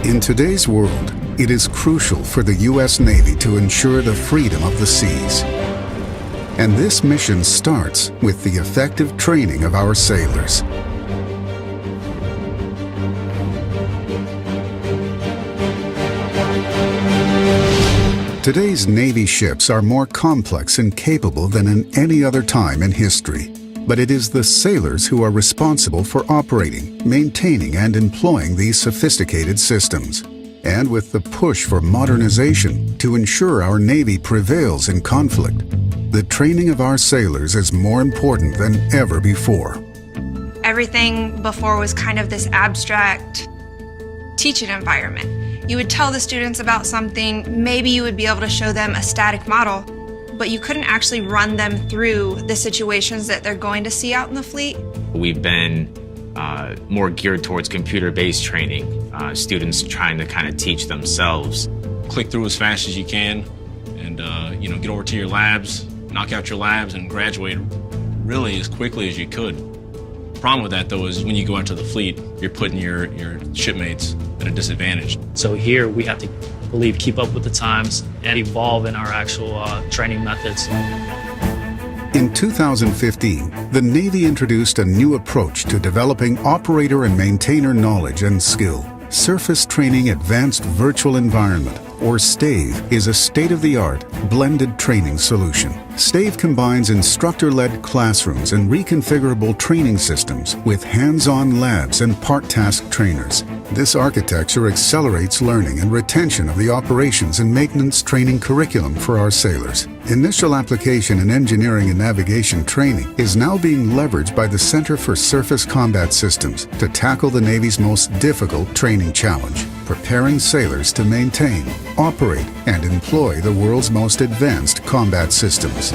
In today's world, it is crucial for the U.S. Navy to ensure the freedom of the seas. And this mission starts with the effective training of our sailors. Today's Navy ships are more complex and capable than in any other time in history. But it is the sailors who are responsible for operating, maintaining, and employing these sophisticated systems. And with the push for modernization to ensure our Navy prevails in conflict, the training of our sailors is more important than ever before. Everything before was kind of this abstract teaching environment. You would tell the students about something, maybe you would be able to show them a static model, but you couldn't actually run them through the situations that they're going to see out in the fleet. We've been more geared towards computer-based training, students trying to kind of teach themselves. Click through as fast as you can and get over to your labs, knock out your labs, and graduate really as quickly as you could. The problem with that, though, is when you go out to the fleet, you're putting your shipmates at a disadvantage. So here we have to, I believe, keep up with the times and evolve in our actual training methods. In 2015, the Navy introduced a new approach to developing operator and maintainer knowledge and skill. Surface Training Advanced Virtual Environment, or STAVE, is a state-of-the-art blended training solution. STAVE combines instructor-led classrooms and reconfigurable training systems with hands-on labs and part-task trainers. This architecture accelerates learning and retention of the operations and maintenance training curriculum for our sailors. Initial application in engineering and navigation training is now being leveraged by the Center for Surface Combat Systems to tackle the Navy's most difficult training challenge: preparing sailors to maintain, operate, and employ the world's most advanced combat systems.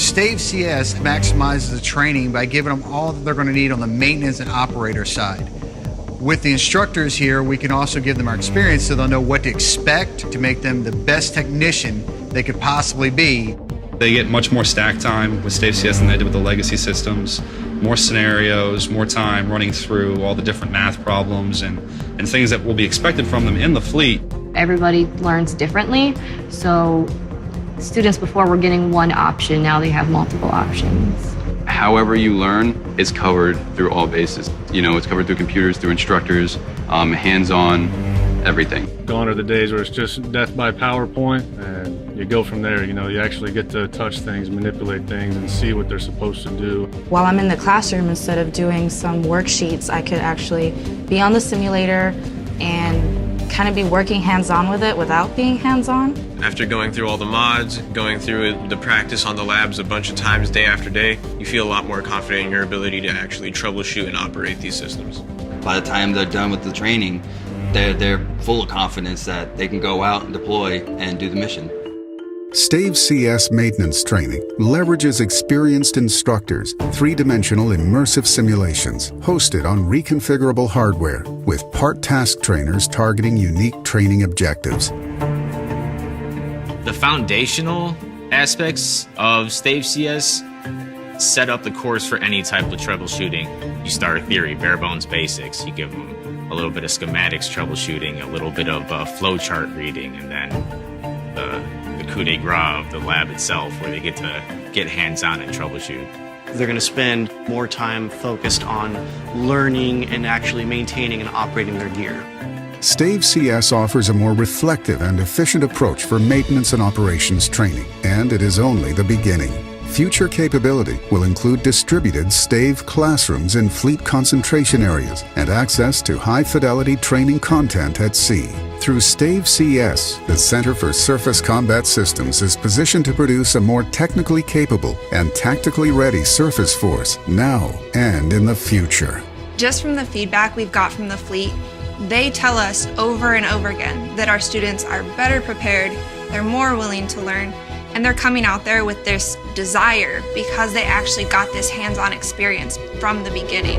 STAVE CS maximizes the training by giving them all that they're going to need on the maintenance and operator side. With the instructors here, we can also give them our experience so they'll know what to expect to make them the best technician they could possibly be. They get much more stack time with STAVE CS than they did with the legacy systems. More scenarios, more time running through all the different math problems and things that will be expected from them in the fleet. Everybody learns differently, so students before were getting one option, now they have multiple options. However you learn is covered through all bases. It's covered through computers, through instructors, hands-on, everything. Gone are the days where it's just death by PowerPoint and you go from there. You actually get to touch things, manipulate things, and see what they're supposed to do. While I'm in the classroom, instead of doing some worksheets, I could actually be on the simulator and kind of be working hands-on with it without being hands-on. After going through all the mods, going through the practice on the labs a bunch of times day after day, you feel a lot more confident in your ability to actually troubleshoot and operate these systems. By the time they're done with the training, they're full of confidence that they can go out and deploy and do the mission. STAVE CS maintenance training leverages experienced instructors, three-dimensional immersive simulations hosted on reconfigurable hardware with part-task trainers targeting unique training objectives. The foundational aspects of STAVE CS set up the course for any type of troubleshooting. You start theory, bare bones basics. You give them a little bit of schematics troubleshooting, a little bit of flowchart reading, and then the coup de grace of the lab itself, where they get to get hands-on and troubleshoot. They're going to spend more time focused on learning and actually maintaining and operating their gear. STAVE CS offers a more reflective and efficient approach for maintenance and operations training, and it is only the beginning. Future capability will include distributed STAVE classrooms in fleet concentration areas and access to high-fidelity training content at sea. Through STAVE CS, the Center for Surface Combat Systems is positioned to produce a more technically capable and tactically ready surface force now and in the future. Just from the feedback we've got from the fleet, they tell us over and over again that our students are better prepared, they're more willing to learn, and they're coming out there with this desire because they actually got this hands-on experience from the beginning.